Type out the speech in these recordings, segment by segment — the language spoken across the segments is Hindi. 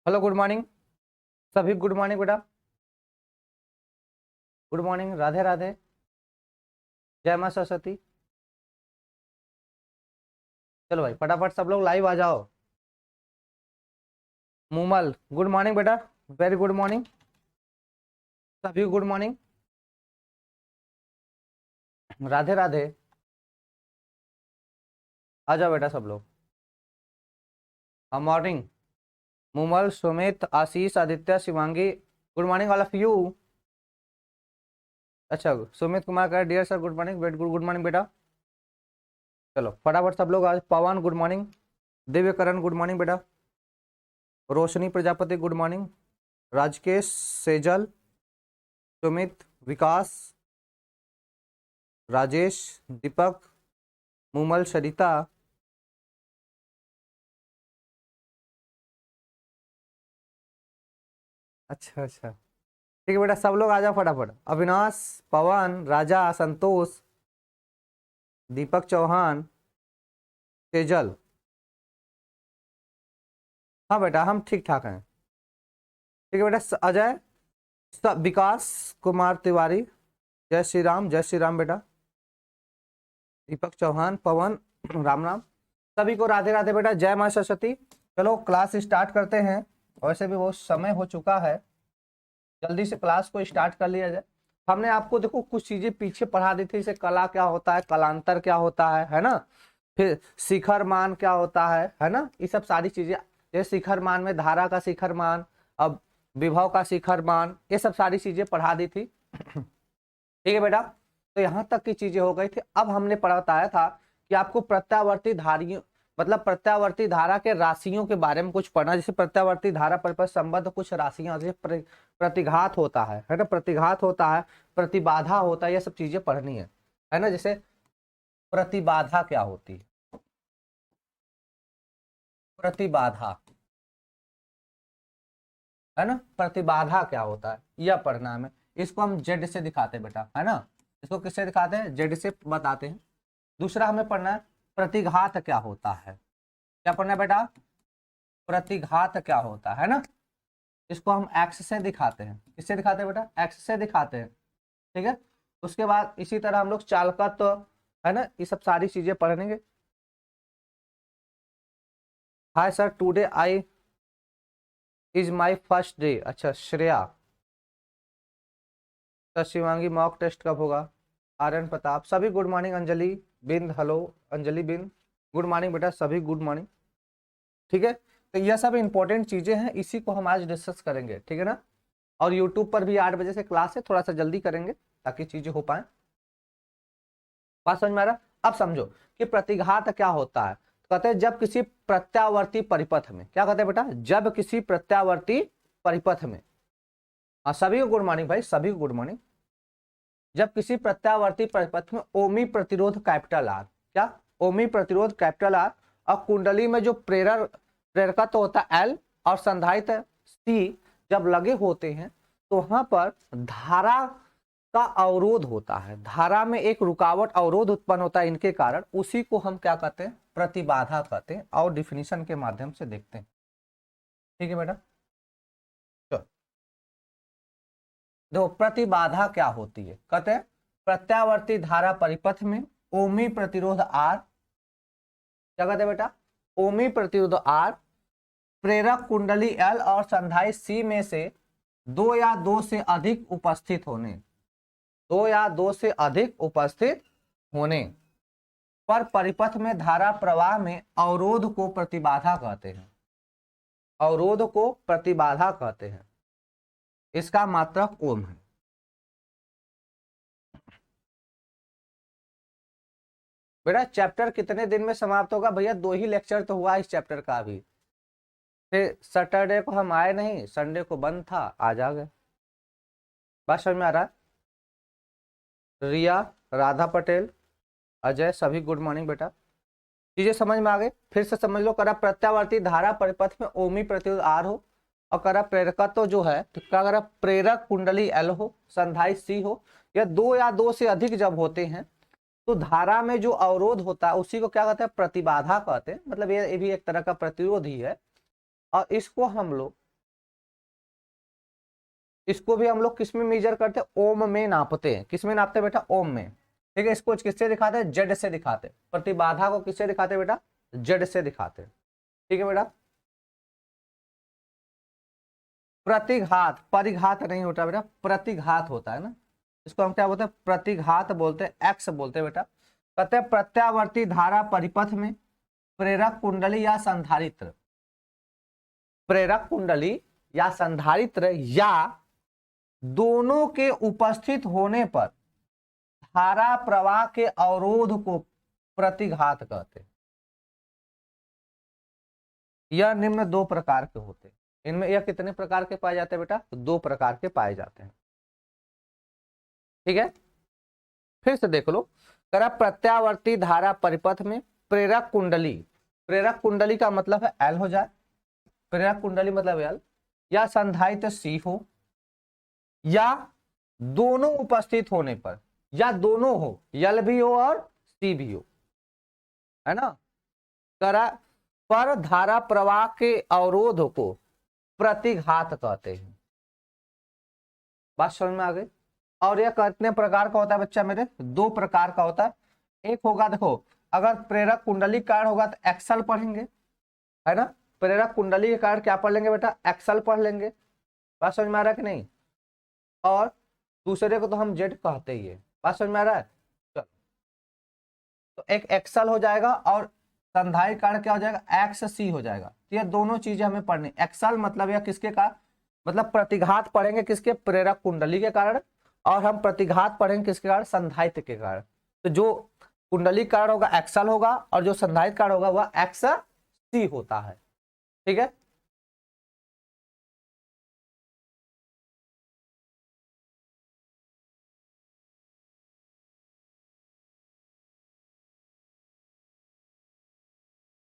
हेलो, गुड मॉर्निंग सभी। गुड मॉर्निंग बेटा। गुड मॉर्निंग, राधे राधे, जय माँ सरस्वती। चलो भाई, फटाफट सब लोग लाइव आ जाओ। मूमल, गुड मॉर्निंग बेटा। वेरी गुड मॉर्निंग सभी, गुड मॉर्निंग, राधे राधे। आ जाओ बेटा सब लोग। Morning. Moomal, Sumit, Ashish, Aditya, Shivangi, good morning all of you. अच्छा, सुमित कुमार का dear sir good morning, wait good morning बेटा। चलो फटाफट सब लोग आज। Pawan good morning, Divyakaran good morning बेटा, रोशनी प्रजापति गुड मॉर्निंग, राजकेश, सेजल, सुमित, विकास, राजेश, दीपक, मूमल, सरिता। अच्छा अच्छा, ठीक है बेटा, सब लोग आ जाओ फटाफट। अविनाश, पवन, राजा, संतोष, दीपक चौहान, तेजल। हाँ बेटा, हम ठीक ठाक हैं। ठीक है बेटा, अजय, विकास कुमार तिवारी, जय श्री राम, जय श्री राम बेटा, दीपक चौहान, पवन, राम राम सभी को, राधे राधे बेटा, जय माँ सरस्वती। चलो क्लास स्टार्ट करते हैं। वैसे भी बहुत समय हो चुका है, जल्दी से क्लास को स्टार्ट कर लिया जाए। हमने आपको देखो कुछ चीजें पीछे पढ़ा दी थी, जैसे कला क्या होता है, कलांतर क्या होता है ना। फिर शिखर मान क्या होता है ना, ये सब सारी चीजें। जैसे शिखर मान में धारा का शिखर मान, अब विभव का शिखर मान, ये सब सारी चीजें पढ़ा दी थी। ठीक है बेटा, तो यहाँ तक की चीजें हो गई थी। अब हमने बताया था कि आपको प्रत्यावर्ती धारियों, मतलब प्रत्यावर्ती धारा के राशियों के बारे में कुछ पढ़ना। जैसे प्रत्यावर्ती धारा पर संबद्ध कुछ राशियां, जैसे प्रतिघात होता है ना, प्रतिघात होता है, प्रतिबाधा होता है, ये सब चीजें पढ़नी है ना। जैसे प्रतिबाधा क्या होती है, प्रतिबाधा, है ना, प्रतिबाधा क्या होता है यह पढ़ना है हमें। इसको हम जेड से दिखाते हैं बेटा, है ना। इसको किससे दिखाते हैं, जेड से बताते हैं। दूसरा हमें पढ़ना है प्रतिघात क्या होता है। क्या पढ़ना है बेटा, प्रतिघात क्या होता है ना। इसको हम एक्स से दिखाते हैं। किससे दिखाते हैं बेटा, एक्स से दिखाते हैं। ठीक है, उसके बाद इसी तरह हम लोग चालकत्व तो, है ना, ये सब सारी चीजें पढ़ेंगे। Hi sir, today I is my first day. अच्छा Shreya, sir Shivangi mock test कब होगा। आर्यन प्रताप, सभी good morning. Anjali Bind, hello Anjali Bind, good morning बेटा, सभी गुड मॉर्निंग। ठीक है, तो यह सब इंपॉर्टेंट चीजें हैं, इसी को हम आज डिस्कस करेंगे, ठीक है ना। और यूट्यूब पर भी 8 बजे से क्लास है, थोड़ा सा जल्दी करेंगे ताकि चीजें हो पाए। बात समझ में आ रहा। अब समझो कि प्रतिघात क्या होता है। तो कहते हैं जब किसी प्रत्यावर्ती परिपथ में, क्या कहते हैं बेटा, जब किसी प्रत्यावर्ती परिपथ में, हाँ सभी को गुड मॉर्निंग भाई, सभी को गुड मॉर्निंग। जब किसी प्रत्यावर्ती परिपथ में ओमी प्रतिरोध कैपिटल आर, क्या, ओमी प्रतिरोध कैपिटल आर, और कुंडली में जो प्रेरकत्व होता है एल, और संधारित्र सी जब लगे होते हैं, तो वहां पर धारा का अवरोध होता है, धारा में एक रुकावट अवरोध उत्पन्न होता है इनके कारण, उसी को हम क्या कहते हैं, प्रतिबाधा कहते हैं। और डिफिनीशन के माध्यम से देखते हैं। ठीक है बेटा, चलो देखो प्रतिबाधा क्या होती है। कहते हैं प्रत्यावर्ती धारा परिपथ में ओमी प्रतिरोध आर, क्या कहते हैं बेटा, ओमी प्रतिरोध आर, प्रेरक कुंडली एल और संधाई सी में से दो या दो से अधिक उपस्थित होने, दो या दो से अधिक उपस्थित होने पर परिपथ में धारा प्रवाह में अवरोध को प्रतिबाधा कहते हैं। अवरोध को प्रतिबाधा कहते हैं, इसका मात्रक ओम है। बेटा चैप्टर कितने दिन में समाप्त होगा, भैया 2 ही लेक्चर तो हुआ इस चैप्टर का अभी। फिर सैटरडे को हम आए नहीं, संडे को बंद था, आज आ गए। बात समझ में आ रहा है। रिया, राधा पटेल, अजय, सभी गुड मॉर्निंग बेटा। चीजें समझ में आ गई, फिर से समझ लो। करा प्रत्यावर्ती धारा परिपथ में ओमी प्रतिरोध आर हो, और करा प्रेरकत्व तो जो है, तो क्या करा प्रेरक कुंडली एल हो, संधाई सी हो, या दो या दो से अधिक जब होते हैं, तो धारा में जो अवरोध होता है उसी को क्या कहते हैं, प्रतिबाधा कहते हैं। मतलब ये भी एक तरह का प्रतिरोध ही है। और इसको हम लोग इसको भी हम लोग किस में मेजर करते हैं, ओम में नापते हैं। किस में नापते हैं बेटा, ओम में। ठीक है, इसको किससे दिखाते हैं, जेड से दिखाते हैं। प्रतिबाधा को किससे दिखाते हैं बेटा, जेड से दिखाते हैं। ठीक है बेटा, प्रतिघात, परिघात नहीं होता बेटा, प्रतिघात होता है ना, इसको हम क्या बोलते हैं, प्रतिघात बोलते हैं, एक्स बोलते हैं बेटा। कहते हैं प्रत्यावर्ती धारा परिपथ में प्रेरक कुंडली या संधारित्र, प्रेरक कुंडली या संधारित्र या दोनों के उपस्थित होने पर धारा प्रवाह के अवरोध को प्रतिघात कहते हैं। यह निम्न दो प्रकार के होते हैं। इनमें यह कितने प्रकार के पाए जाते हैं बेटा, दो प्रकार के पाए जाते हैं। ठीक है, फिर से देख लो, करा प्रत्यावर्ती धारा परिपथ में प्रेरक कुंडली, प्रेरक कुंडली का मतलब है एल हो जाए, प्रेरक कुंडली मतलब एल, या संधारित्र सी हो, या दोनों उपस्थित होने पर, या दोनों हो, यल भी हो और सी भी हो, है ना। करा पर धारा प्रवाह के अवरोध को प्रतिघात कहते हैं। बात समझ में आ गई। और यह कितने प्रकार का होता है बच्चा मेरे, दो प्रकार का होता है। एक होगा, देखो अगर प्रेरक कुंडली कारण होगा तो एक्सल पढ़ेंगे, है ना, प्रेरक कुंडली के कारण क्या पढ़ लेंगे बेटा, एक्सल पढ़ लेंगे। बात समझ में आ रहा है कि नहीं। और दूसरे को तो हम जेड कहते ही है। बात समझ में आ रहा है। चलो, तो एक एक्सल हो जाएगा और संधारित्र कारण क्या हो जाएगा, एक्स सी हो जाएगा। तो ये दोनों चीजें हमें पढ़नी। एक्सल मतलब यह किसके कारण, मतलब प्रतिघात पढ़ेंगे किसके, प्रेरक कुंडली के कारण, और हम प्रतिघात पढ़ेंगे किसके कारण, संधारित्र के कारण। तो जो कुंडली कारण होगा एक्सल होगा, और जो संधारित्र कारण होगा वह एक्स सी होता है। ठीक है,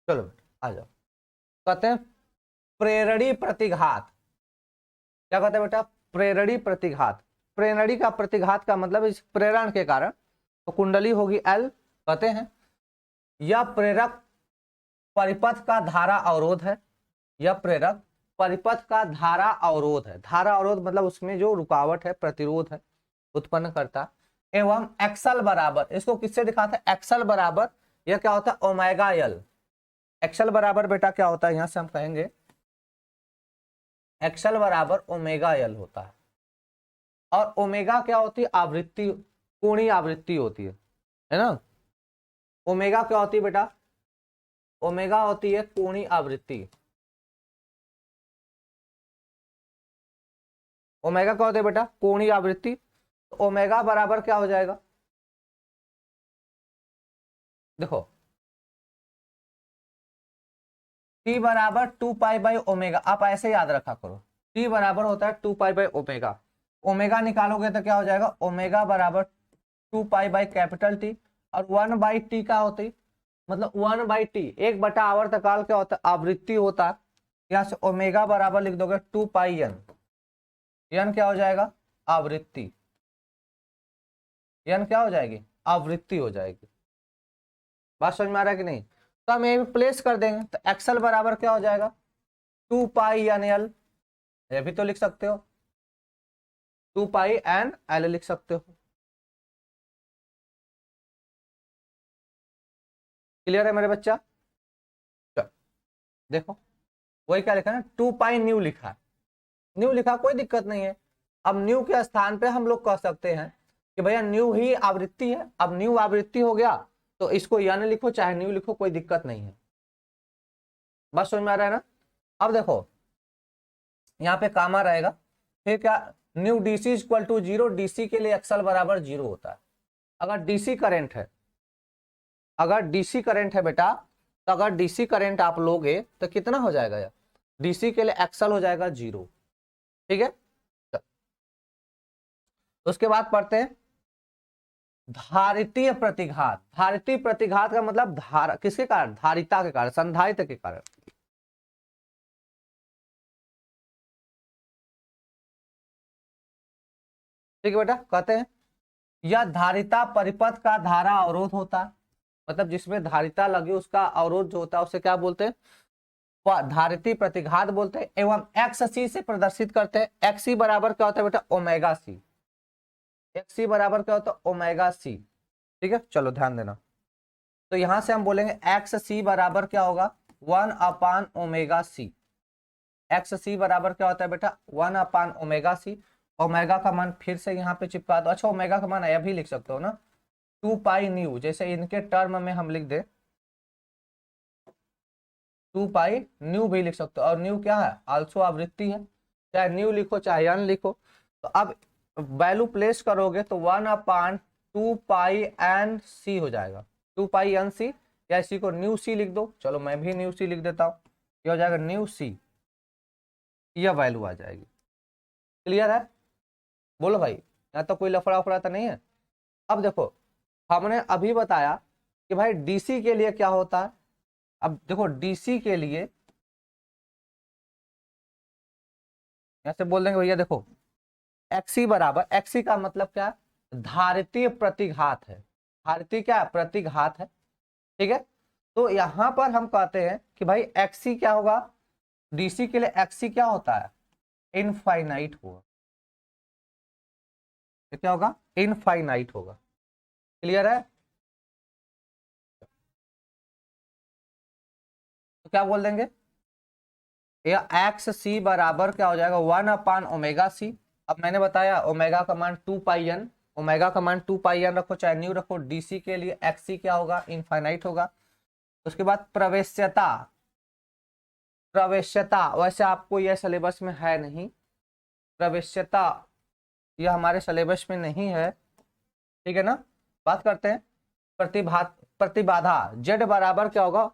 चलो आ जाओ। कहते हैं प्रेरणी प्रतिघात, क्या कहते हैं बेटा, प्रेरणी प्रतिघात। प्रेरणी का प्रतिघात का मतलब इस प्रेरण के कारण, तो कुंडली होगी एल कहते हैं। यह प्रेरक परिपथ का धारा अवरोध है, यह प्रेरक परिपथ का धारा अवरोध है। धारा अवरोध मतलब उसमें जो रुकावट है, प्रतिरोध है, उत्पन्न करता। एवं एक्सल बराबर, इसको किससे दिखाते हैं, एक्सल बराबर, यह क्या होता है, ओमेगा एल। एक्सल बराबर बेटा क्या होता है, यहां से हम कहेंगे एक्सल बराबर ओमेगा एल होता है। और ओमेगा क्या होती है, आवृत्ति, कोणीय आवृत्ति होती है ना। ओमेगा क्या होती है बेटा, ओमेगा होती है कोणीय आवृत्ति। ओमेगा क्या होता है बेटा, कोणीय आवृत्ति। तो ओमेगा बराबर क्या हो जाएगा, देखो टी बराबर 2 पाई/ओमेगा, आप ऐसे याद रखा करो, टी बराबर होता है 2 पाई/ओमेगा। ओमेगा निकालोगे तो क्या हो जाएगा, ओमेगा बराबर 2 पाई/कैपिटल टी, और 1/टी का होती, मतलब 1/टी, 1/आवर्तकाल क्या होता है, आवृत्ति होता है। यहाँ से ओमेगा बराबर लिख दोगे 2 पाई/एन, एन क्या हो जाएगा, आवृत्ति, एन क्या हो जाएगी, आवृत्ति हो जाएगी। बात समझ में आ रहा है कि नहीं। तो हम ये प्लेस कर देंगे, तो एक्सल बराबर क्या हो जाएगा, 2 पाई/एन एल, ये भी तो लिख सकते हो, 2 पाई/एन एल लिख सकते हो। क्लियर है मेरे बच्चा। चलो देखो, वही क्या लिखा है, 2 पाई न्यू लिखा है, न्यू लिखा, कोई दिक्कत नहीं है। अब न्यू के स्थान पे हम लोग कह सकते हैं कि भैया न्यू ही आवृत्ति है। अब न्यू आवृत्ति हो गया तो इसको या लिखो चाहे न्यू लिखो, कोई दिक्कत नहीं है। बस समझ में आ रहा है ना। अब देखो यहाँ पे कामा रहेगा, फिर क्या, new DC equal to 0, DC के लिए एक्सल बराबर 0 होता है। अगर डीसी करंट है, अगर डीसी करंट है बेटा, तो अगर डीसी करंट आप लोगे तो कितना हो जाएगा यार, डीसी के लिए एक्सल हो जाएगा 0। ठीक है, उसके बाद पढ़ते हैं धारितीय प्रतिघात। धारितीय प्रतिघात का मतलब धारा किसके कारण, धारिता के कारण, संधारित्र के कारण। ठीक है बेटा, कहते हैं यह धारिता परिपथ का धारा अवरोध होता है, मतलब जिसमें धारिता लगी उसका अवरोध जो होता है उसे क्या बोलते हैं, धारिती प्रतिघात बोलते हैं एवं एक्स सी से प्रदर्शित करते हैं। एक्स सी बराबर क्या होता है बेटा, ओमेगा सी। एक्स सी बराबर क्या होता है, ओमेगा सी। ठीक है, चलो ध्यान देना। तो यहां से हम बोलेंगे एक्स सी बराबर क्या होगा, 1/ओमेगा सी। एक्स सी बराबर क्या होता है बेटा, 1/ओमेगा सी। ओमेगा का मान फिर से यहाँ पे चिपका दो। अच्छा, ओमेगा का मान यह भी लिख सकते हो ना, 2 पाई न्यू, जैसे इनके टर्म में हम लिख दे 2 पाई न्यू भी लिख सकते हो। और न्यू क्या है, आल्सो आवृत्ति है, चाहे न्यू लिखो चाहे यन लिखो। तो अब वैल्यू प्लेस करोगे तो 1/2 पाई एन सी हो जाएगा, 2 पाई एन सी, या इसी को न्यू सी लिख दो। चलो मैं भी न्यू सी लिख देता हूँ, ये हो जाएगा न्यू सी, यह वैल्यू आ जाएगी। क्लियर है, बोलो भाई, यहाँ तो कोई लफड़ा उफड़ा तो नहीं है। अब देखो, हमने अभी बताया कि भाई डीसी के लिए क्या होता है। अब देखो डीसी के लिए ऐसे बोल देंगे भैया, देखो एक्सी बराबर, एक्सी का मतलब क्या है, धारितीय प्रतिघात है। धारितीय क्या है, प्रतिघात है। ठीक है, तो यहां पर हम कहते हैं कि भाई एक्सी क्या होगा, डीसी के लिए एक्सी क्या होता है, इनफाइनाइट होगा। तो क्या होगा, इनफाइनाइट होगा। क्लियर है, तो क्या बोल देंगे, या एक्स सी बराबर क्या हो जाएगा, 1/ओमेगा सी। अब मैंने बताया ओमेगा का मान 2 पाई एन, ओमेगा का मान 2 पाई एन रखो चाहे न्यू रखो। डीसी के लिए एक्सी क्या होगा, इनफाइनाइट होगा। उसके बाद प्रवेश्यता, प्रवेश्यता वैसे आपको यह सिलेबस में है नहीं, प्रवेश्यता यह हमारे सिलेबस में नहीं है। ठीक है ना, बात करते हैं प्रतिबाधा। जेड बराबर क्या होगा,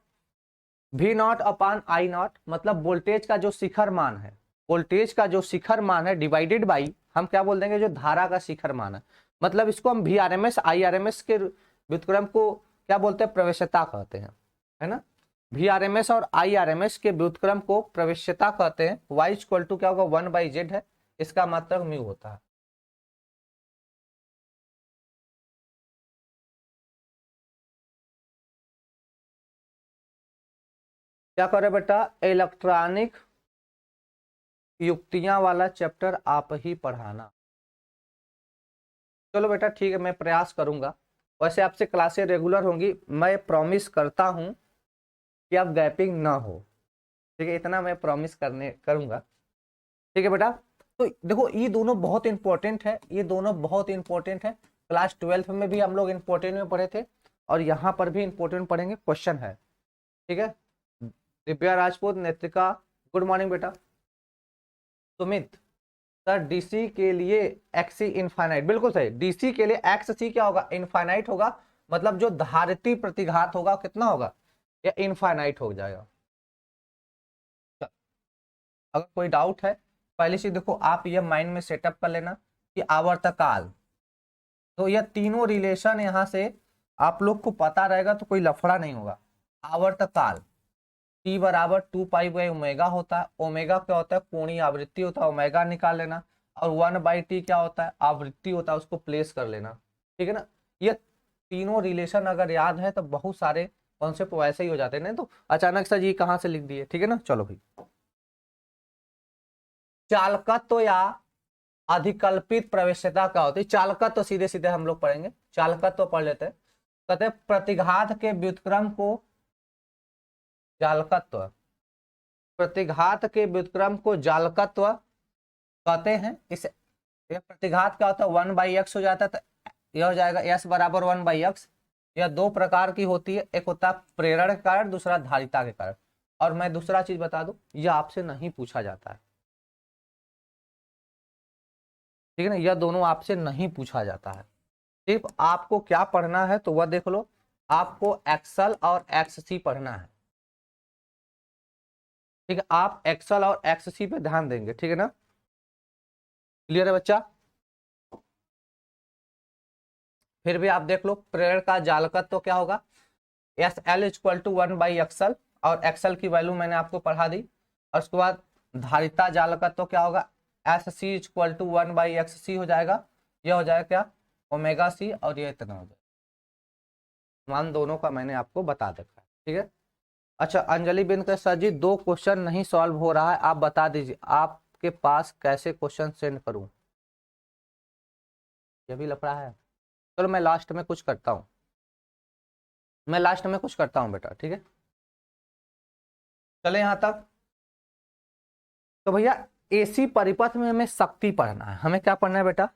V0/I0, मतलब वोल्टेज का जो शिखर मान है, वोल्टेज का जो शिखर मान है डिवाइडेड बाई, हम क्या बोल देंगे, जो धारा का शिखर मान है। मतलब इसको हम VRMS IRMS के व्युत्क्रम को क्या बोलते हैं, प्रवेश्यता कहते हैं, है ना। VRMS और IRMS के व्युत्क्रम को प्रवेश्यता कहते हैं। Y= क्या होगा, 1/Z है, इसका मात्रक म्यू होता है। क्या करे बेटा, इलेक्ट्रॉनिक युक्तियां वाला चैप्टर आप ही पढ़ाना। चलो बेटा ठीक है, मैं प्रयास करूंगा। वैसे आपसे क्लासें रेगुलर होंगी, मैं प्रॉमिस करता हूं कि अब गैपिंग ना हो। ठीक है, इतना मैं प्रॉमिस करने करूंगा। ठीक है बेटा, तो देखो ये दोनों बहुत इंपॉर्टेंट है, ये दोनों बहुत इंपॉर्टेंट है। क्लास 12 में भी हम लोग इंपॉर्टेंट में पढ़े थे, और यहाँ पर भी इंपॉर्टेंट पढ़ेंगे, क्वेश्चन है। ठीक है, दिव्या राजपूत, नेत्रिका, गुड मॉर्निंग बेटा। सुमित सर, डीसी के लिए एक्सी इनफाइनाइट, बिल्कुल सही। डीसी के लिए एक्स सी क्या होगा, इनफाइनाइट होगा। मतलब जो धारिती प्रतिघात होगा कितना होगा, या इनफाइनाइट हो जाएगा। अगर कोई डाउट है, पहले से देखो आप ये माइंड में सेटअप कर लेना कि आवर्तकाल, तो यह तीनों रिलेशन यहां से आप लोग को पता रहेगा तो कोई लफड़ा नहीं होगा। आवर्तकाल T बराबर 2 पाई/ओमेगा होता है। ओमेगा क्या होता है, कोणीय आवृत्ति होता है, ओमेगा निकाल लेना। और 1/T क्या होता है, आवृत्ति होता है, उसको प्लेस कर लेना। ठीक है ना, ये तीनों रिलेशन अगर याद है तो बहुत सारे कॉन्सेप्ट वैसे ही हो जाते हैं, नहीं तो अचानक से जी कहाँ से लिख दिए। ठीक है ना, चलो भाई, चालकत्व या अधिकल्पित प्रवेश्यता क्या होती है। चालकत्व सीधे सीधे हम लोग पढ़ेंगे, चालकत्व पढ़ लेते हैं। कहते हैं प्रतिघात के व्युत्क्रम को जालकत्व, प्रतिघात के व्युत्क्रम को जालकत्व कहते हैं। इस प्रतिघात क्या होता है, 1/x हो जाता है, तो यह हो जाएगा s बराबर 1/x। यह दो प्रकार की होती है, एक होता है प्रेरण के कारण, दूसरा धारिता के कारण। और मैं दूसरा चीज बता दूं, यह आपसे नहीं पूछा जाता है। ठीक है ना, यह दोनों आपसे नहीं पूछा जाता है। सिर्फ आपको क्या पढ़ना है तो वह देख लो, आपको एक्सल और एक्ससी पढ़ना है। ठीक है, आप एक्सल और एक्ससी पे ध्यान देंगे। ठीक है ना, क्लियर है बच्चा। फिर भी आप देख लो, प्रेरण का जालकत्व तो क्या होगा, SL=1/XL, और एक्सल की वैल्यू मैंने आपको पढ़ा दी। और उसके बाद धारिता जालकत्व तो क्या होगा, SC=1/XC हो जाएगा। यह हो जाएगा क्या, ओमेगा सी, और ये इतना हो जाएगा। मान दोनों का मैंने आपको बता देखा है। ठीक है, अच्छा, अंजलि बिन का सर जी 2 क्वेश्चन नहीं सॉल्व हो रहा है, आप बता दीजिए आपके पास कैसे क्वेश्चन सेंड करूं। ये भी लफड़ा है। चलो मैं लास्ट में कुछ करता हूँ, मैं लास्ट में कुछ करता हूँ बेटा, ठीक है। चले यहां तक। तो भैया एसी परिपथ में हमें शक्ति पढ़ना है। हमें क्या पढ़ना है बेटा?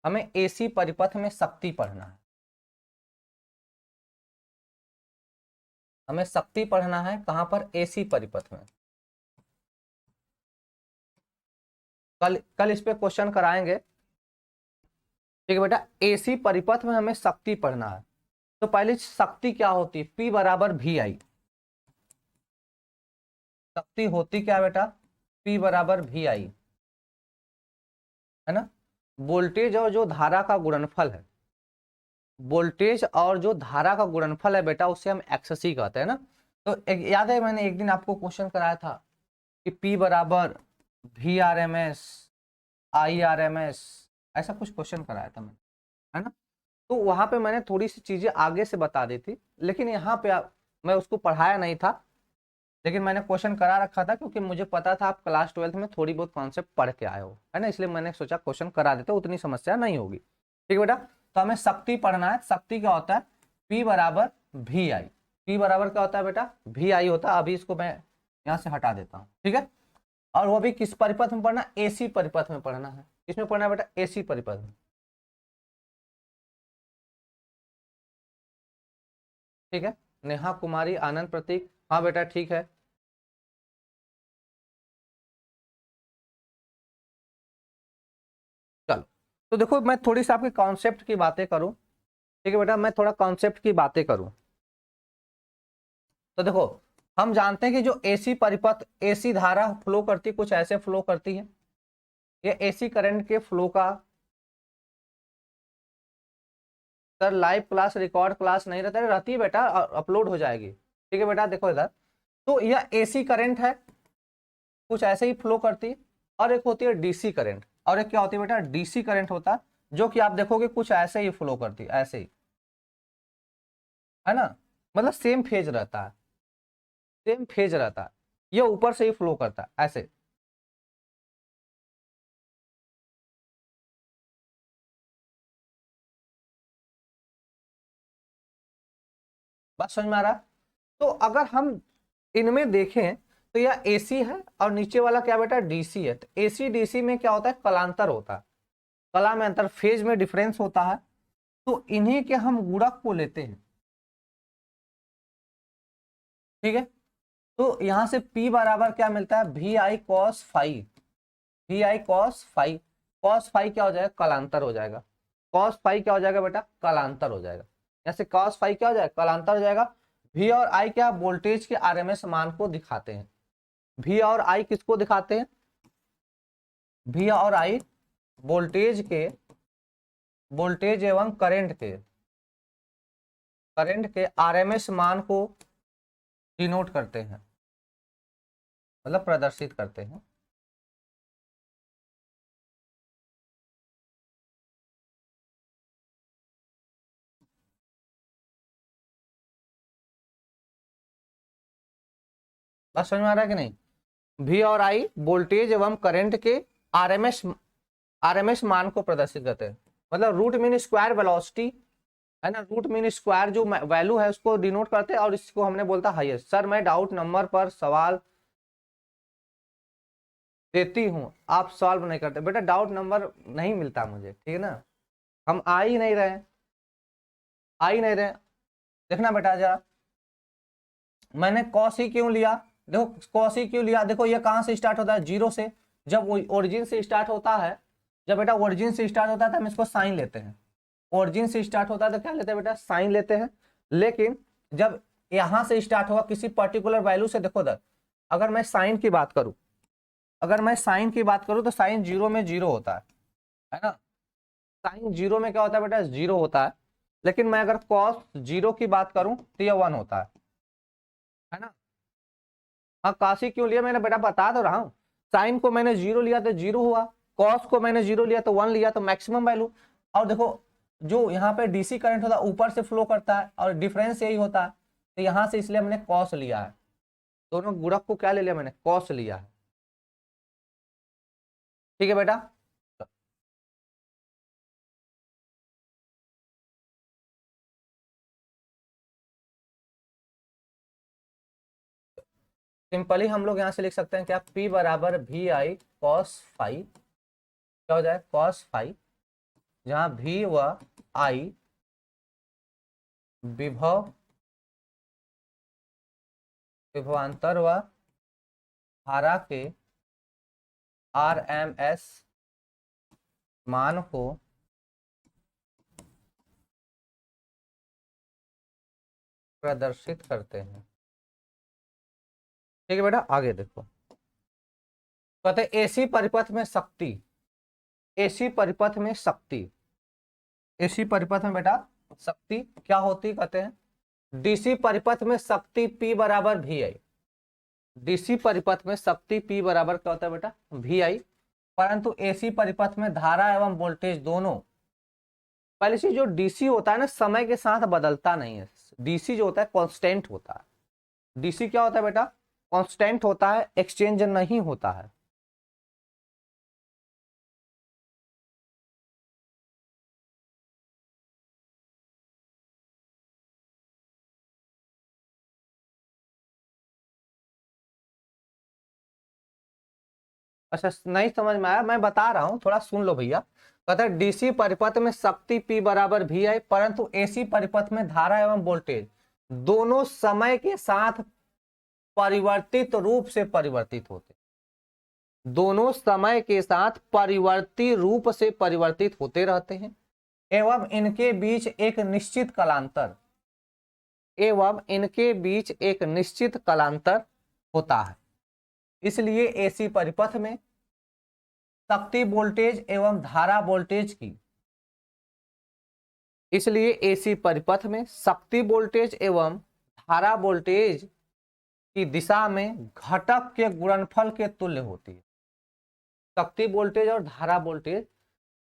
हमें एसी परिपथ में शक्ति पढ़ना है। हमें शक्ति पढ़ना है कहां पर? एसी परिपथ में। कल कल इस पे क्वेश्चन कराएंगे, ठीक है बेटा। एसी परिपथ में हमें शक्ति पढ़ना है। तो पहले शक्ति क्या होती है? P बराबर वी आई। शक्ति होती क्या बेटा? P बराबर वी आई, है ना। वोल्टेज और जो धारा का गुणनफल है, वोल्टेज और जो धारा का गुणनफल है बेटा, उसे हम एक्ससी कहते हैं ना। तो याद है मैंने एक दिन आपको क्वेश्चन कराया था कि P बराबर V R M S I R M S, ऐसा कुछ क्वेश्चन कराया था मैंने, है ना। तो वहां पे मैंने थोड़ी सी चीजें आगे से बता दी थी, लेकिन यहाँ पे मैं उसको पढ़ाया नहीं था, लेकिन मैंने क्वेश्चन करा रखा था क्योंकि मुझे पता था आप क्लास 12th में थोड़ी बहुत कॉन्सेप्ट पढ़ के आए हो, है ना। इसलिए मैंने सोचा क्वेश्चन करा देते, उतनी समस्या नहीं होगी, ठीक है बेटा। तो हमें शक्ति पढ़ना है। शक्ति क्या होता है? P बराबर वी आई। P बराबर क्या होता है बेटा? वी आई होता है। अभी इसको मैं यहाँ से हटा देता हूँ, ठीक है। और वो भी किस परिपथ में पढ़ना? एसी परिपथ में पढ़ना है। किसमें पढ़ना है बेटा? एसी परिपथ में, ठीक है। नेहा कुमारी, आनंद प्रतीक, हाँ बेटा ठीक है। चलो, तो देखो मैं थोड़ी सी आपके कॉन्सेप्ट की बातें करूं, ठीक है बेटा। मैं थोड़ा कॉन्सेप्ट की बातें करूं। तो देखो, हम जानते हैं कि जो एसी परिपथ, एसी धारा फ्लो करती, कुछ ऐसे फ्लो करती है। ये एसी करंट के फ्लो का, sir live class record class नहीं रहता है? रहती है बेटा, अपलोड हो जाएगी, ठीक है बेटा। देखो इधर, तो यह एसी करंट है, कुछ ऐसे ही फ्लो करती है। और एक होती है डीसी करंट, और एक क्या होती है बेटा? डीसी करंट होता है, जो कि आप देखोगे कुछ ऐसे ही फ्लो करती है, ऐसे ही, है ना। मतलब सेम फेज रहता है, सेम फेज रहता है। ये ऊपर से ही फ्लो करता है ऐसे। बात समझ में आ रहा है? तो अगर हम इनमें देखें तो यह एसी है और नीचे वाला क्या बेटा? डीसी है। तो एसी डीसी में क्या होता है? कलांतर होता है, कला में अंतर, फेज में डिफरेंस होता है। तो इन्हीं के हम गुणक को लेते हैं, ठीक है। तो यहां से P बराबर क्या मिलता है? V I cos five. V I cos five, cos five क्या हो जाएगा? कलांतर हो जाएगा। कॉस फाइव क्या हो जाएगा बेटा? कलांतर हो जाएगा। जैसे कॉस फाइव क्या हो जाएगा? कलांतर हो जाएगा। V और I क्या? वोल्टेज के आरएमएस मान को दिखाते हैं। V और I किसको दिखाते हैं? V और I वोल्टेज के, वोल्टेज एवं करंट के आरएमएस मान को डिनोट करते हैं, मतलब प्रदर्शित करते हैं। बस समझ में आ रहा है कि नहीं? V और I वोल्टेज एवं करंट के आरएमएस आरएमएस मान को प्रदर्शित करते हैं। मतलब रूट मीन स्क्वायर वेलोसिटी, है ना। रूट मीन स्क्वायर जो वैल्यू है उसको डिनोट करते हैं, और इसको हमने बोलता हाईएस्ट। सर मैं डाउट नंबर पर सवाल देती हूँ, आप सॉल्व नहीं करते बेटा। डाउट नंबर नहीं मिलता मुझे, ठीक है ना। हम आ ही नहीं रहे, आ ही नहीं रहे। देखना बेटा जरा, मैंने कॉस ही क्यों लिया? देखो कॉस ही क्यों लिया? देखो ये कहाँ से स्टार्ट होता है? जीरो से। जब ओरिजिन से स्टार्ट होता है, जब बेटा ओरिजिन से स्टार्ट होता है तो हम इसको साइन लेते हैं। ओरिजिन से स्टार्ट होता है तो क्या लेते हैं बेटा? साइन लेते हैं। लेकिन जब यहां से स्टार्ट होगा किसी पर्टिकुलर वैल्यू से, देखो दर, अगर मैं साइन की बात करूं, अगर मैं साइन की बात करूं तो साइन जीरो में जीरो होता है ना। साइन जीरो में क्या होता है बेटा? जीरो होता है। लेकिन मैं अगर कॉस जीरो की बात करूं तो यह वन होता है ना। हाँ, काशी क्यों लिया मैंने बेटा? बता तो रहा हूँ। साइन को मैंने जीरो लिया तो जीरो हुआ, कॉस को मैंने जीरो लिया तो वन लिया, तो मैक्सिमम वैल्यू। और देखो जो यहाँ पे डीसी करंट होता है ऊपर से फ्लो करता है, और डिफरेंस यही होता है तो यहां से इसलिए हमने कॉस लिया है, दोनों गुणक को क्या ले लिया मैंने, कॉस लिया है। ठीक है बेटा। सिंपली हम लोग यहां से लिख सकते हैं क्या, P बराबर वी आई कॉस फाइव, क्या हो जाए कॉस फाइव, जहां V व I विभव, विभवांतर व धारा के RMS मान को प्रदर्शित करते हैं। ठीक है बेटा, आगे देखो, कहते हैं एसी परिपथ में शक्ति, एसी परिपथ में शक्ति, एसी परिपथ में बेटा शक्ति क्या होती, कहते हैं डीसी परिपथ में शक्ति P बराबर वी आई, डीसी परिपथ में शक्ति P बराबर क्या होता है बेटा, वी आई, परंतु एसी परिपथ में धारा एवं वोल्टेज दोनों, पहले चीज जो डीसी होता है ना समय के साथ बदलता नहीं है, डीसी जो होता है कांस्टेंट होता है, डीसी क्या होता है बेटा, कांस्टेंट होता है, एक्सचेंज नहीं होता है। अच्छा नहीं समझ में आया, मैं बता रहा हूं, थोड़ा सुन लो भैया। कहता है डीसी परिपथ में शक्ति P बराबर वी आई, परंतु एसी परिपथ में धारा एवं वोल्टेज दोनों समय के साथ परिवर्तित रूप से परिवर्तित होते, दोनों समय के साथ परिवर्ती रूप से परिवर्तित होते रहते हैं, एवं इनके बीच एक निश्चित कालांतर, एवं इनके बीच एक निश्चित कालांतर होता है। इसलिए एसी परिपथ में शक्ति वोल्टेज एवं धारा वोल्टेज की, इसलिए एसी परिपथ में शक्ति वोल्टेज एवं धारा वोल्टेज की दिशा में घटक के गुणनफल के तुल्य होती है। शक्ति वोल्टेज और धारा वोल्टेज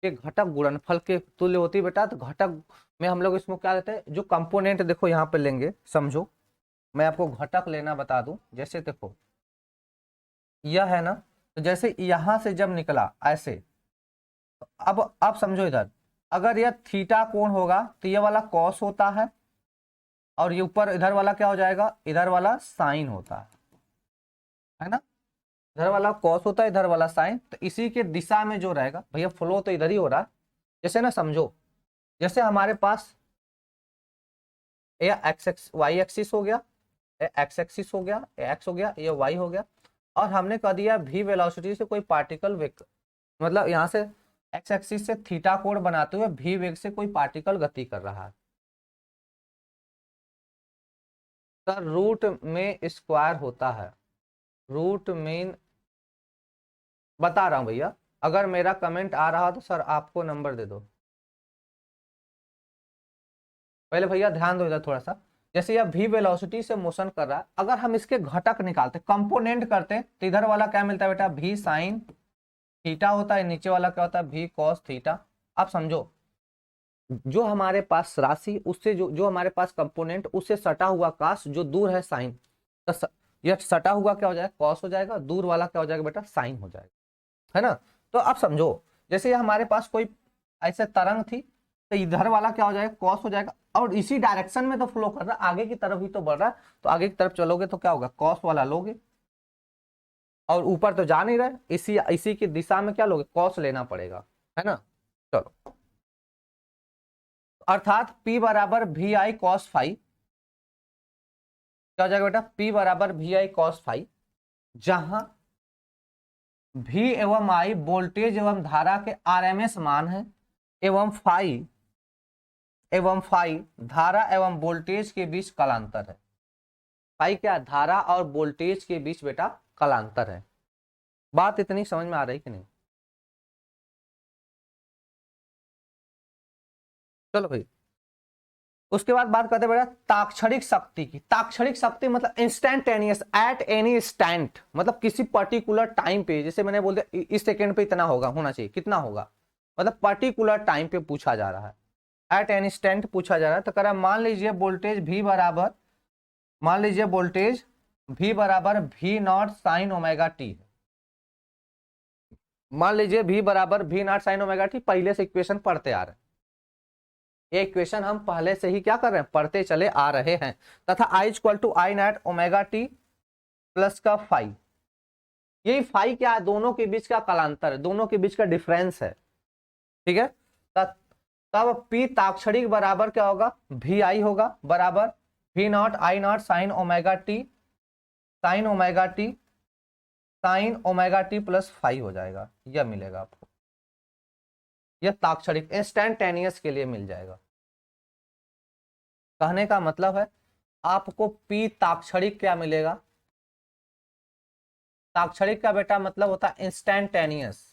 के घटक गुणनफल के तुल्य होती है बेटा। तो घटक में हम लोग इसमें क्या लेते हैं, जो कंपोनेंट देखो यहाँ पे लेंगे, समझो मैं आपको घटक लेना बता दूं। जैसे देखो यह है ना, तो जैसे यहां से जब निकला ऐसे, तो अब समझो इधर, अगर यह थीटा कोण होगा तो ये वाला कॉस होता है, और ये ऊपर इधर वाला क्या हो जाएगा, इधर वाला साइन होता है ना, इधर वाला कॉस होता है, इधर वाला साइन। तो इसी के दिशा में जो रहेगा भैया, फ्लो तो इधर ही हो रहा है। जैसे ना समझो, जैसे हमारे पास ये एक्स वाई एक्सिस हो गया, एक्स एक्सिस हो गया, एक्स हो गया, ये वाई हो गया, और हमने कह दिया भी वेलोसिटी से कोई पार्टिकल वेग, मतलब यहाँ से एक्स एक्सिस से थीटा कोण बनाते हुए भी वेग से कोई पार्टिकल गति कर रहा है। सर रूट में स्क्वायर होता है, रूट मीन बता रहा हूं भैया, अगर मेरा कमेंट आ रहा तो सर आपको नंबर दे दो। पहले भैया ध्यान दो इधर थोड़ा सा। जैसे यह भी वेलोसिटी से मोशन कर रहा है, अगर हम इसके घटक निकालते, कंपोनेंट करते, तो इधर वाला क्या मिलता है बेटा, भी साइन थीटा होता है, नीचे वाला क्या होता है, भी कॉस थीटा। अब समझो, जो हमारे पास राशि उससे जो हमारे पास कंपोनेंट उससे सटा हुआ काश जो दूर है साइन, तो यह सटा हुआ क्या हो जाएगा, कॉस हो जाएगा, दूर वाला क्या हो जाएगा बेटा, साइन हो जाएगा, है ना। तो अब समझो, जैसे ये हमारे पास कोई ऐसे तरंग थी, तो इधर वाला क्या हो जाएगा, कॉस हो जाएगा, और इसी डायरेक्शन में तो फ्लो कर रहा है, आगे की तरफ ही तो बढ़ रहा है, तो आगे की तरफ चलोगे तो क्या होगा, कॉस वाला लोगे, और ऊपर तो जा नहीं रहे, इसी इसी की दिशा में क्या लोगे, कॉस लेना पड़ेगा, है ना। चलो, अर्थात P बराबर वी आई कॉस फाइव, क्या हो जाएगा बेटा, P बराबर वी आई कॉस फाइव, जहां V एवं I वोल्टेज एवं धारा के RMS मान है, एवं फाई धारा एवं वोल्टेज के बीच कालांतर है। फाई क्या, धारा और वोल्टेज के बीच बेटा कालांतर है। बात इतनी समझ में आ रही कि नहीं। चलो भाई, उसके बाद बात करते हैं बेटा ताक्षणिक शक्ति की। ताक्षणिक शक्ति मतलब इंस्टेंटेनियस, एट एनी इंस्टेंट, मतलब किसी पर्टिकुलर टाइम पे, जैसे मैंने बोल दिया इस सेकेंड पे इतना होगा, होना चाहिए, कितना होगा, मतलब पर्टिकुलर टाइम पे पूछा जा रहा है, एट एनी इंस्टेंट पूछा जा रहा है। तो कह रहा मान लीजिए वोल्टेज V बराबर मान लीजिए वोल्टेज V बराबर V not sine omega T है। मान लीजिए V बराबर V not sine omega T, पहले से इक्वेशन पढ़ते आ रहे हैं, ये इक्वेशन हम पहले से ही क्या कर रहे हैं, पढ़ते चले आ रहे हैं। तथा I equal to I not omega T plus का फाई, यही फाई क्या है, दोनों के बीच का कालांतर है, दोनों के बीच का डिफरेंस है। ठीक है, तब P ताक्षणिक बराबर क्या होगा, भी आई होगा बराबर V not I naught sine omega T, sign omega T, sign omega T plus five हो जाएगा, यह मिलेगा आपको, यह ताक्षणिक इंस्टेंटेनियस के लिए मिल जाएगा। कहने का मतलब है आपको P ताक्षणिक क्या मिलेगा, ताक्षणिक का बेटा मतलब होता है इंस्टेंटेनियस,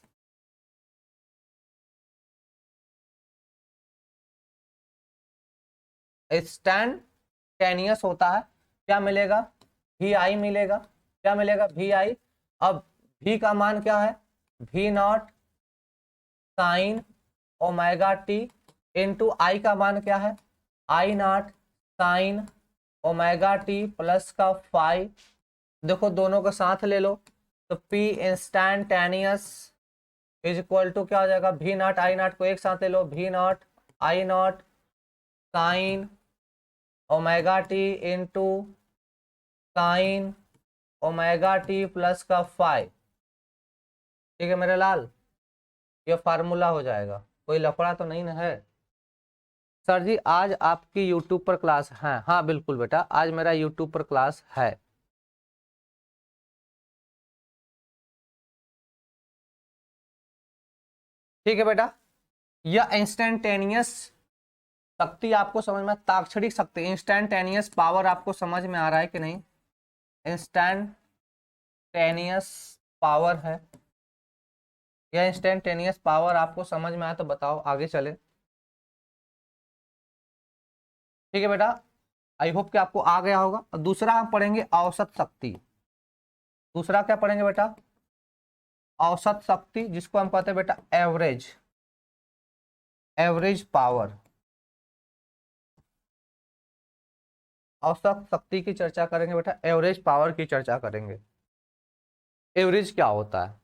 इंस्टेंटेनियस होता है। क्या मिलेगा, भी आई मिलेगा, क्या मिलेगा, भी आई। अब भी का मान क्या है, भी naught sine omega t into I का मान क्या है, I naught sine omega T plus का फाइव। देखो दोनों को साथ ले लो तो P instantaneous is equal to क्या हो जाएगा, भी नॉट आई नॉट को एक साथ ले लो, भी not I naught sine omega t into sine omega T plus का फाइव। ठीक है मेरे लाल, ये फार्मूला हो जाएगा, कोई लफड़ा तो नहीं ना है। सर जी आज आपकी यूट्यूब पर क्लास है, हाँ बिल्कुल बेटा आज मेरा यूट्यूब पर क्लास है। ठीक है बेटा, यह इंस्टेंटेनियस शक्ति आपको समझ में, ताक्षणिक शक्ति इंस्टेंटेनियस पावर आपको समझ में आ रहा है कि नहीं, इंस्टेंटेनियस पावर है, यह इंस्टेंटेनियस पावर आपको समझ में आया तो बताओ आगे चले। ठीक है बेटा, आई होप कि आपको आ गया होगा। और दूसरा हम पढ़ेंगे औसत शक्ति, दूसरा क्या पढ़ेंगे बेटा, औसत शक्ति, जिसको हम कहते हैं बेटा एवरेज, एवरेज पावर। औसत शक्ति की चर्चा करेंगे बेटा, एवरेज पावर की चर्चा करेंगे। एवरेज क्या होता है,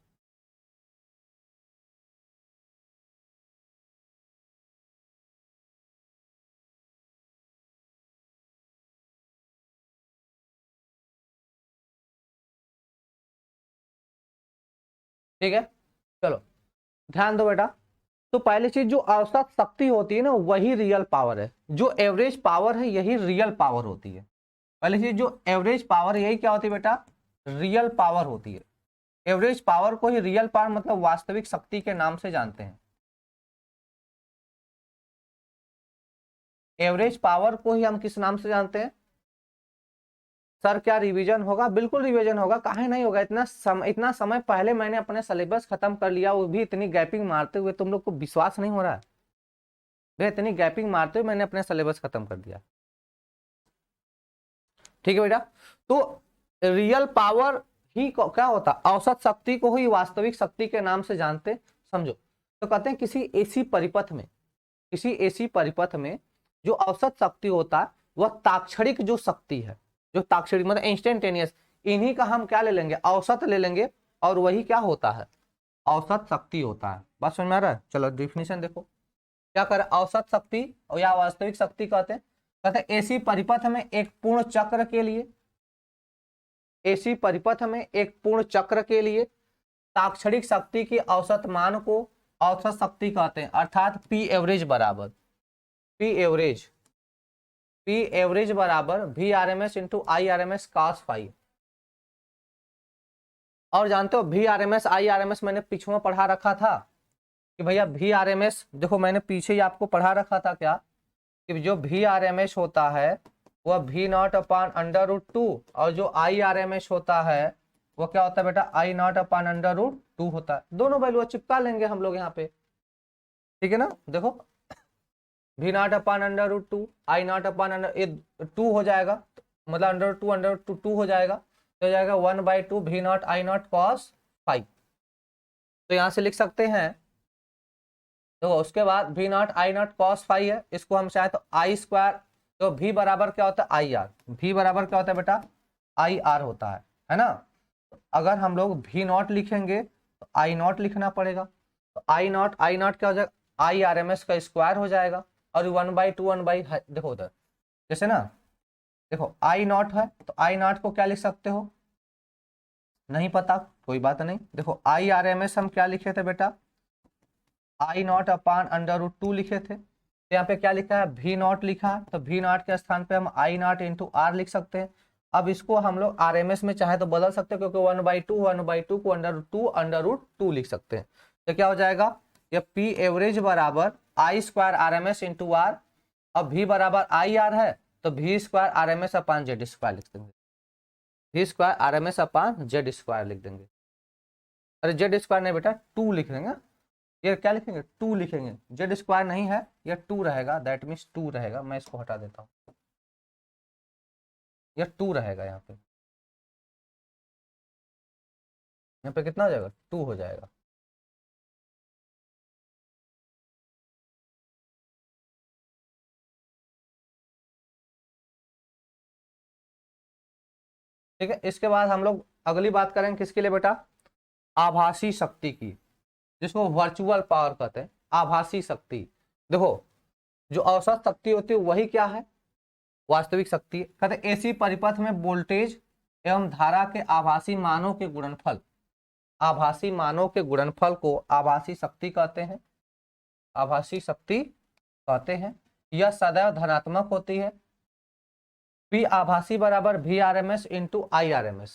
ठीक है चलो ध्यान दो बेटा। तो पहली चीज जो औसत शक्ति होती है ना वही रियल पावर है, जो एवरेज पावर है यही रियल पावर होती है। पहली चीज जो एवरेज पावर यही क्या होती है बेटा, रियल पावर होती है। एवरेज पावर को ही रियल पावर मतलब वास्तविक शक्ति के नाम से जानते हैं। एवरेज पावर को ही हम किस नाम से जानते हैं सर, क्या रिवीजन होगा, बिल्कुल रिवीजन होगा, काहे नहीं होगा, इतना समय पहले मैंने अपने सिलेबस खत्म कर लिया, वो भी इतनी गैपिंग मारते हुए, तुम लोग को विश्वास नहीं हो रहा है भैया, इतनी गैपिंग मारते हुए मैंने अपना सिलेबस खत्म कर दिया। ठीक है बेटा, तो रियल पावर ही क्या होता, औसत शक्ति को ही वास्तविक शक्ति के नाम से जानते, समझो। तो कहते हैं किसी एसी परिपथ में, किसी एसी परिपथ में जो औसत शक्ति होता है वह ताक्षणिक जो शक्ति है, जो ताक्षणिक मतलब इंस्टेंटेनियस, इन्हीं का हम क्या ले लेंगे, औसत ले लेंगे, और वही क्या होता है, औसत शक्ति होता है। बात समझ में आ रहा है, चलो डिफिनेशन देखो क्या करे, औसत शक्ति और या वास्तविक शक्ति कहते हैं एसी परिपथ में एक पूर्ण चक्र के लिए, एसी परिपथ में एक पूर्ण चक्र के लिए ताक्षणिक शक्ति की औसत मान को औसत शक्ति कहते हैं, अर्थात पी एवरेज बराबर, पी एवरेज, पी एवरेज बराबर V R M S into I R M S cos five. और जानते हो V R M S I R M S मैंने पीछे में पढ़ा रखा था कि भैया वी आर एम एस, देखो मैंने पीछे ही आपको पढ़ा रखा था क्या, कि जो वी आर एम एस होता है वह V not upon under root two, और जो आई आर एम एस होता है वो क्या होता है बेटा, I not upon under root two होता है। दोनों वैल्यू चिपका लेंगे हम लोग यहाँ पे, ठीक है ना। देखो V not upon under root two, I not upon under two हो जाएगा, मतलब अंडर टू टू हो जाएगा, तो हो जाएगा 1/2 V not I not cos five. तो यहाँ से लिख सकते हैं, तो उसके बाद V not I not cos five है, इसको हम चाहे तो आई स्क्वायर तो V बराबर क्या होता है आई आर, V बराबर क्या होता है बेटा आई आर होता है ना। अगर हम लोग V नॉट लिखेंगे तो आई नॉट लिखना पड़ेगा, तो आई नॉट क्या हो जाएगा आई आर एम एस का स्क्वायर हो जाएगा, और 1/2 देखो उधर जैसे ना, देखो आई नॉट है तो आई नॉट को क्या लिख सकते हो, नहीं पता कोई बात नहीं, देखो आई आर एम एस हम क्या लिखे थे बेटा आई नॉट अपान √2 लिखे थे, तो यहाँ पे क्या लिखा है V नॉट लिखा है, तो V नॉट के स्थान पे हम आई नॉट इंटू आर लिख सकते हैं। अब इसको हम लोग RMS में चाहे तो बदल सकते हैं, क्योंकि 1/2 को √2 लिख सकते हैं, तो क्या हो जाएगा ये P एवरेज बराबर आई स्क्वायर RMS इंटू आर। अब V बराबर आई आर है तो V square RMS upon Z square लिख देंगे, V square RMS upon Z square लिख देंगे। अरे जेड स्क्वायर नहीं बेटा 2 लिख देंगे, ये क्या लिखेंगे 2 लिखेंगे, जेड स्क्वायर नहीं है ये 2 रहेगा, दैट मीन्स 2 रहेगा, मैं इसको हटा देता हूँ, ये 2 रहेगा यहाँ पे कितना हो जाएगा 2 हो जाएगा। ठीक है, इसके बाद हम लोग अगली बात करेंगे किसके लिए बेटा आभासी शक्ति की, जिसको वर्चुअल पावर कहते हैं, आभासी शक्ति। देखो जो औसत शक्ति होती है वही क्या है वास्तविक शक्ति, कहते एसी परिपथ में वोल्टेज एवं धारा के आभासी मानों के गुणनफल, आभासी मानों के गुणनफल को आभासी शक्ति कहते हैं, आभासी शक्ति कहते हैं। यह सदैव धनात्मक होती है। P आभासी बराबर VRMS इंटू IRMS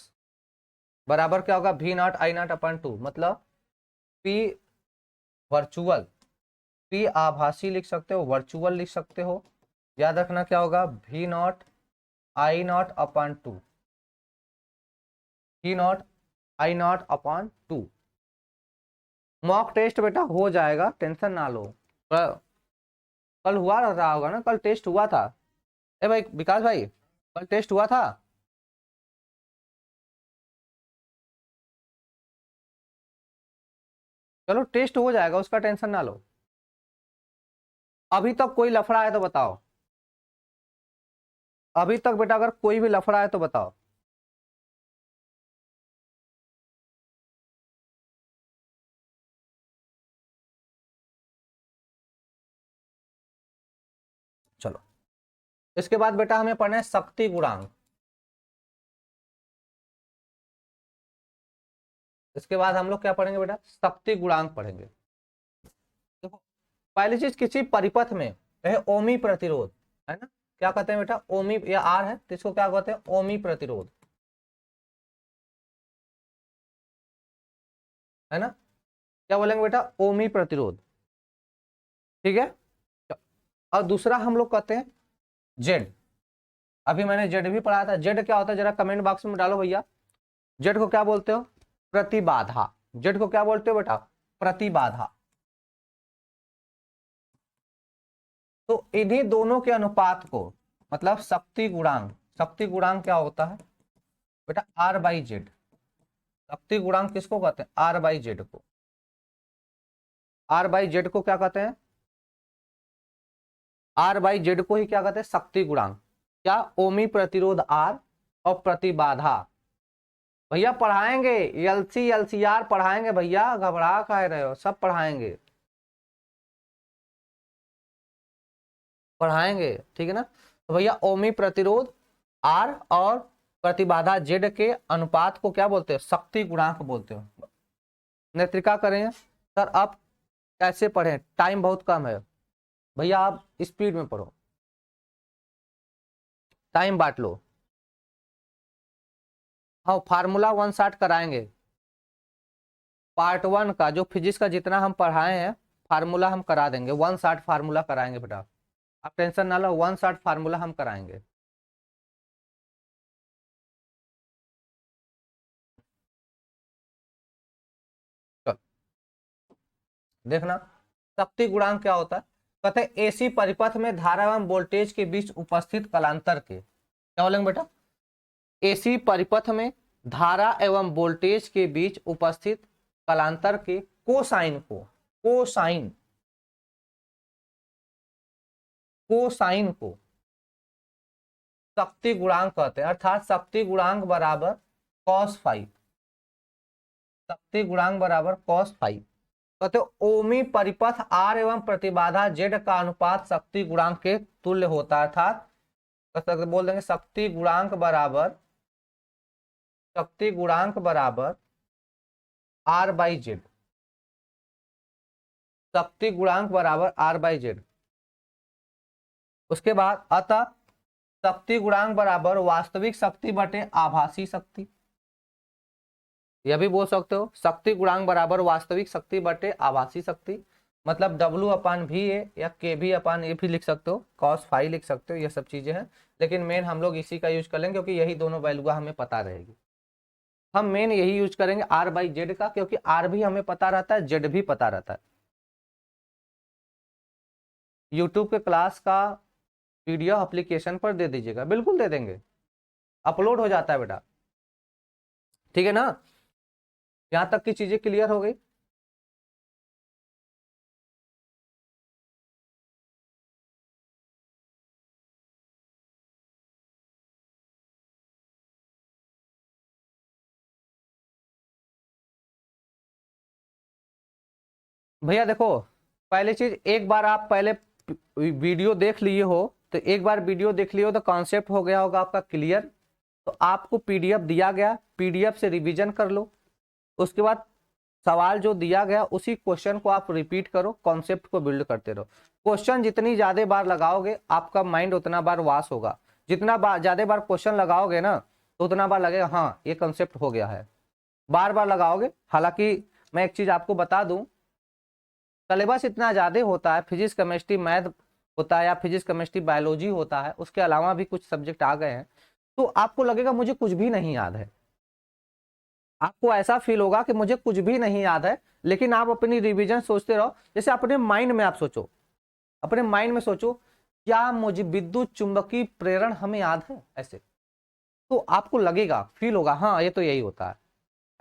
बराबर क्या होगा V not I not upon 2, मतलब P वर्चुअल, P आभासी लिख सकते हो वर्चुअल लिख सकते हो, याद रखना क्या होगा V not I not upon 2, V not I not upon 2। Mock test बेटा हो जाएगा टेंशन ना लो, कल हुआ रहा होगा ना, कल टेस्ट हुआ था, ए भाई विकास भाई कल टेस्ट हुआ था। चलो टेस्ट हो जाएगा उसका टेंशन ना लो। अभी तक कोई लफड़ा है तो बताओ, अभी तक बेटा अगर कोई भी लफड़ा है तो बताओ। चलो इसके बाद बेटा हमें पढ़ना है शक्ति गुणांक, इसके बाद हम लोग क्या पढ़ेंगे बेटा शक्ति गुणांक पढ़ेंगे। देखो पहली चीज किसी परिपथ में ओमी प्रतिरोध है ना, क्या कहते हैं बेटा ओमी, या आर है तो इसको क्या कहते हैं ओमी प्रतिरोध, है ना, क्या बोलेंगे बेटा ओमी प्रतिरोध, ठीक है। और दूसरा हम लोग कहते हैं जेड, अभी मैंने जेड भी पढ़ाया था, जेड क्या होता है जरा कमेंट बॉक्स में डालो भैया, जेड को क्या बोलते हो प्रतिबाधा, जेड को क्या बोलते हो बेटा प्रतिबाधा। तो इन्हीं दोनों के अनुपात को मतलब शक्ति गुणांक, शक्ति गुणांक क्या होता है बेटा R/Z, शक्ति गुणांक किसको कहते हैं R/Z को, R/Z को क्या कहते हैं R/Z को ही क्या कहते हैं शक्ति गुणांक, क्या ओमी प्रतिरोध R और प्रतिबाधा। भैया पढ़ाएंगे LC LCR पढ़ाएंगे भैया, घबरा कह रहे हो सब पढ़ाएंगे, पढ़ाएंगे ठीक है ना। तो भैया ओमी प्रतिरोध R और प्रतिबाधा Z के अनुपात को क्या बोलते हैं शक्ति गुणांक बोलते हो। नेत्रिका करें सर आप कैसे पढ़ें टाइम बहुत कम है, भैया आप स्पीड में पढ़ो, टाइम बांट लो। हाँ फार्मूला 1 शॉट कराएंगे, पार्ट 1 का जो फिजिक्स का जितना हम पढ़ाए हैं फार्मूला हम करा देंगे, 1 शॉट फार्मूला कराएंगे बेटा, आप टेंशन ना लो 1 शॉट फार्मूला हम कराएंगे। चल देखना शक्ति गुणांक क्या होता है, कहते हैं एसी परिपथ में धारा एवं वोल्टेज के बीच उपस्थित कलांतर के, क्या बोलेंगे बेटा एसी परिपथ में धारा एवं वोल्टेज के बीच उपस्थित कलांतर के कोसाइन को, कोसाइन, कोसाइन को शक्ति गुणांक कहते हैं, अर्थात शक्ति गुणांक बराबर cos फाइव, शक्ति गुणांक बराबर cos फाइव। कहते ओमी परिपथ R एवं प्रतिबाधा Z का अनुपात शक्ति गुणांक के तुल्य होता है, अर्थात बोल देंगे शक्ति गुणांक बराबर R बाई जेड, शक्ति गुणांक बराबर R बाई जेड। उसके बाद अतः शक्ति गुणांक बराबर वास्तविक शक्ति बटे आभासी शक्ति, यह भी बोल सकते हो शक्ति गुणांक बराबर वास्तविक शक्ति बटे आभासी शक्ति, मतलब W अपान भी ए या KB अपान ए भी लिख सकते हो, cos फाइव लिख सकते हो, ये सब चीजें हैं। लेकिन मेन हम लोग इसी का यूज कर लेंगे क्योंकि यही दोनों वैल्यू हमें पता रहेगी। हम मेन यही यूज करेंगे R बाई जेड का, क्योंकि R भी हमें पता रहता है, Z भी पता रहता है। यूट्यूब के क्लास का PDF एप्लीकेशन पर दे दीजिएगा, बिल्कुल दे देंगे, अपलोड हो जाता है बेटा, ठीक है ना। यहां तक की चीजें क्लियर हो गई। भैया देखो, पहली चीज एक बार आप पहले वीडियो देख लिए हो, तो एक बार वीडियो देख लियो तो कॉन्सेप्ट हो गया होगा आपका क्लियर। तो आपको PDF दिया गया, PDF से रिवीजन कर लो, उसके बाद सवाल जो दिया गया उसी क्वेश्चन को आप रिपीट करो, कॉन्सेप्ट को बिल्ड करते रहो। क्वेश्चन जितनी ज्यादा बार लगाओगे आपका माइंड उतना बार वाश होगा, जितना ज्यादा बार क्वेश्चन लगाओगे ना तो उतना बार लगेगा हाँ ये कॉन्सेप्ट हो गया है, बार बार लगाओगे। हालांकि मैं एक चीज आपको बता दूं, सिलेबस इतना ज्यादा होता है, फिजिक्स केमिस्ट्री मैथ होता है या फिजिक्स केमिस्ट्री बायोलॉजी होता है, उसके अलावा भी कुछ सब्जेक्ट आ गए हैं, तो आपको लगेगा मुझे कुछ भी नहीं याद है, आपको ऐसा फील होगा कि मुझे कुछ भी नहीं याद है। लेकिन आप अपनी रिवीजन सोचते रहो, जैसे अपने माइंड में आप सोचो, अपने माइंड में सोचो क्या मुझे विद्युत चुंबकीय प्रेरण हमें याद है, ऐसे तो आपको लगेगा, फील होगा हाँ ये तो यही होता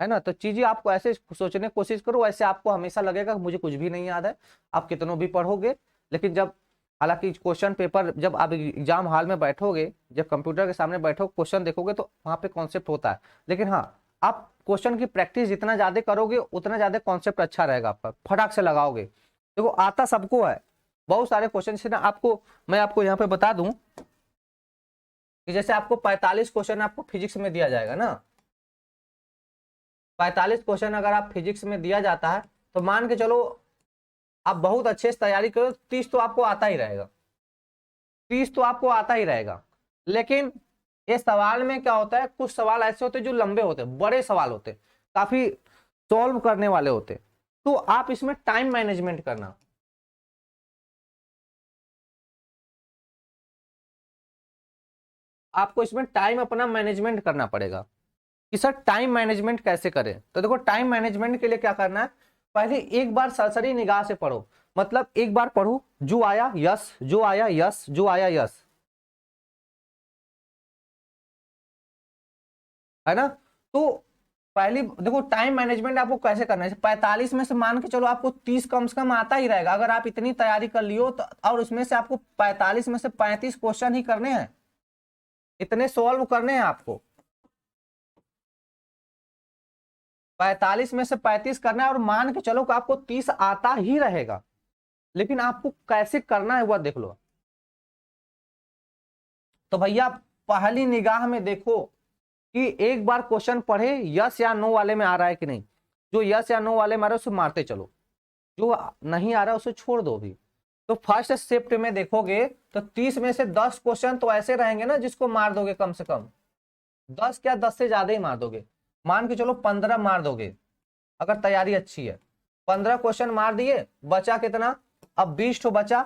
है ना। तो चीजें आपको ऐसे सोचने की कोशिश करो, ऐसे आपको हमेशा लगेगा कि मुझे कुछ भी नहीं याद है। आप कितनों भी पढ़ोगे, लेकिन जब हालांकि क्वेश्चन पेपर जब आप एग्जाम हॉल में बैठोगे, जब कंप्यूटर के सामने बैठो क्वेश्चन देखोगे तो वहां पे कॉन्सेप्ट होता है। लेकिन हाँ, आप क्वेश्चन की प्रैक्टिस जितना ज्यादा करोगे उतना ज्यादा कॉन्सेप्ट अच्छा रहेगा आपका, फटाक से लगाओगे। देखो आता सबको है, बहुत सारे क्वेश्चन से ना आपको मैं आपको यहाँ पे बता दूं कि जैसे आपको 45 क्वेश्चन आपको फिजिक्स में दिया जाएगा ना, 45 क्वेश्चन अगर आप फिजिक्स में दिया जाता है तो मान के चलो आप बहुत अच्छे से तैयारी करो, 30 तो आपको आता ही रहेगा, 30 तो आपको आता ही रहेगा। लेकिन ये सवाल में क्या होता है, कुछ सवाल ऐसे होते हैं जो लंबे होते हैं, बड़े सवाल होते हैं, काफी सॉल्व करने वाले होते हैं, तो आप इसमें टाइम मैनेजमेंट करना, आपको इसमें टाइम अपना मैनेजमेंट करना पड़ेगा कि सर टाइम मैनेजमेंट कैसे करें। तो देखो टाइम मैनेजमेंट के लिए क्या करना है, पहले एक बार सरसरी निगाह से पढ़ो, मतलब एक बार पढ़ो जो आया यस, जो आया यस, जो आया यस, है ना। तो पहली देखो टाइम मैनेजमेंट आपको कैसे करना है, 45 में से मान के चलो आपको 30 कम से कम आता ही रहेगा, अगर आप इतनी तैयारी कर लियो तो, और उसमें से आपको 45 में से 35 क्वेश्चन ही करने हैं, इतने सॉल्व करने हैं आपको, 45 में से 35 करना है, और मान के चलो कि आपको 30 आता ही रहेगा, लेकिन आपको कैसे करना है वह देख लो। तो भैया पहली निगाह में देखो कि एक बार क्वेश्चन पढ़े यस या नो वाले में आ रहा है कि नहीं, जो यस या नो वाले में आ रहा है उसे मारते चलो, जो नहीं आ रहा है उसे छोड़ दो भी। तो फर्स्ट शिफ्ट में देखोगे तो 30 में से 10 क्वेश्चन तो ऐसे रहेंगे ना जिसको मार दोगे, कम से कम 10 क्या 10 से ज्यादा ही मार दोगे, मान के चलो 15 मार दोगे अगर तैयारी अच्छी है। 15 क्वेश्चन मार दिए, बचा कितना, अब 20 तो बचा।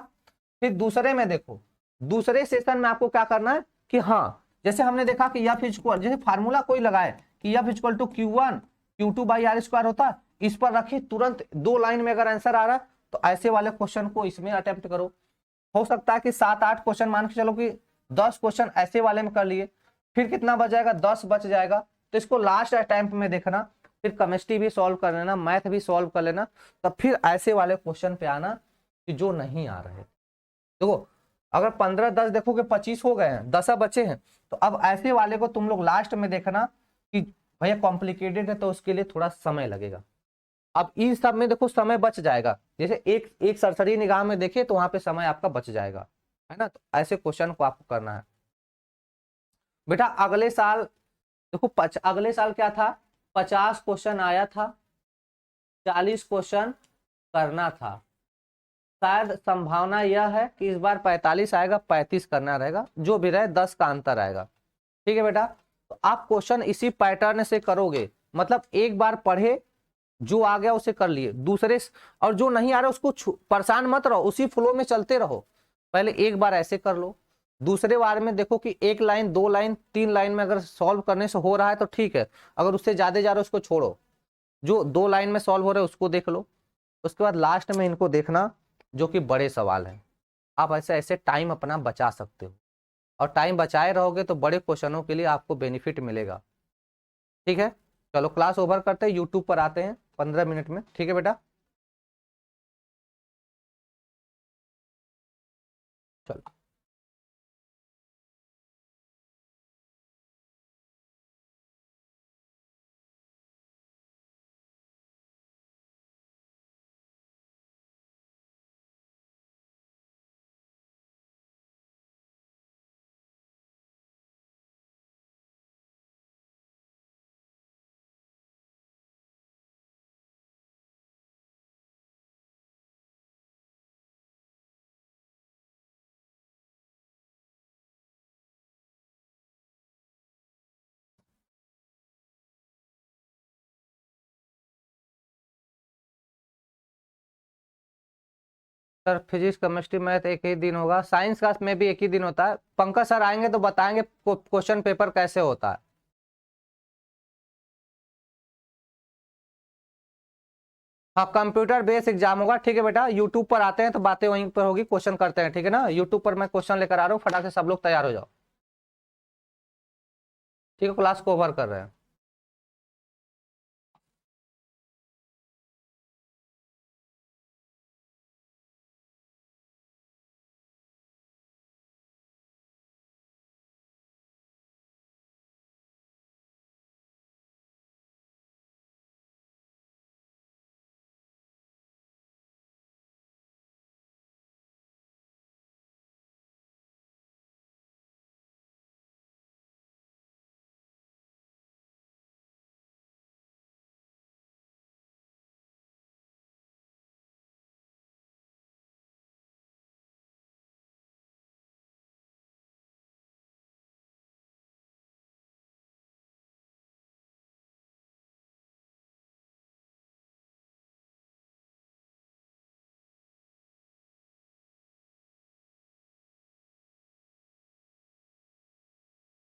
फिर दूसरे में देखो, दूसरे सेशन में आपको क्या करना है कि हाँ जैसे हमने देखा कि यह इक्वल, जैसे फार्मूला कोई लगाए कि यह equal to Q1 Q2 by R square होता है, इस पर रखिए, तुरंत 2 लाइन में अगर आंसर आ रहा है तो ऐसे वाले क्वेश्चन को इसमें अटेम्प्ट करो। हो सकता है कि 7-8 क्वेश्चन, मान के चलो कि 10 क्वेश्चन ऐसे वाले में कर लिए, फिर कितना बच जाएगा, 10 बच जाएगा, तो इसको लास्ट अटेम्प्ट में देखना, फिर केमिस्ट्री भी सॉल्व कर लेना, मैथ भी सॉल्व कर लेना, तब फिर ऐसे वाले क्वेश्चन पे आना कि जो नहीं आ रहे। देखो अगर 15 10 देखोगे 25 हो गए हैं, 10 बचे हैं। तो अब ऐसे वाले को तुम लोग लास्ट में देखना कि भैया कॉम्प्लिकेटेड है तो उसके लिए थोड़ा समय लगेगा। अब इन सब में देखो समय बच जाएगा, जैसे एक एक सरसरी निगाह में देखे तो वहां पे समय आपका बच जाएगा, है ना। तो ऐसे क्वेश्चन को आपको करना है बेटा। अगले साल देखो अगले साल क्या था, 50 क्वेश्चन आया था, 40 क्वेश्चन करना था। शायद संभावना यह है कि इस बार 45 आएगा, 35 करना रहेगा, जो भी रहे 10 का अंतर आएगा। ठीक है बेटा। तो आप क्वेश्चन इसी पैटर्न से करोगे, मतलब एक बार पढ़े, जो आ गया उसे कर लिए, दूसरे और जो नहीं आ रहा उसको परेशान मत रहो, उसी फ्लो में चलते रहो। पहले एक बार ऐसे कर लो, दूसरे बार में देखो कि 1 लाइन 2 लाइन 3 लाइन में अगर सॉल्व करने से हो रहा है तो ठीक है, अगर उससे ज्यादा जा रहा है उसको छोड़ो, जो 2 लाइन में सॉल्व हो रहा है उसको देख लो। उसके बाद लास्ट में इनको देखना जो कि बड़े सवाल हैं। आप ऐसे ऐसे टाइम अपना बचा सकते हो, और टाइम बचाए रहोगे तो बड़े क्वेश्चनों के लिए आपको बेनिफिट मिलेगा। ठीक है, चलो क्लास ओवर करते हैं, यूट्यूब पर आते हैं 15 मिनट में। ठीक है बेटा, चलो। सर फिजिक्स केमिस्ट्री मैथ एक ही दिन होगा, साइंस का में भी एक ही दिन होता है। पंकज सर आएंगे तो बताएंगे क्वेश्चन पेपर कैसे होता है। हाँ, कंप्यूटर बेस्ड एग्जाम होगा। ठीक है बेटा, यूट्यूब पर आते हैं तो बातें वहीं पर होगी, क्वेश्चन करते हैं। ठीक है ना, यूट्यूब पर मैं क्वेश्चन लेकर आ रहा हूँ, फटाक से सब लोग तैयार हो जाओ। ठीक है, क्लास को ओवर कर रहे हैं।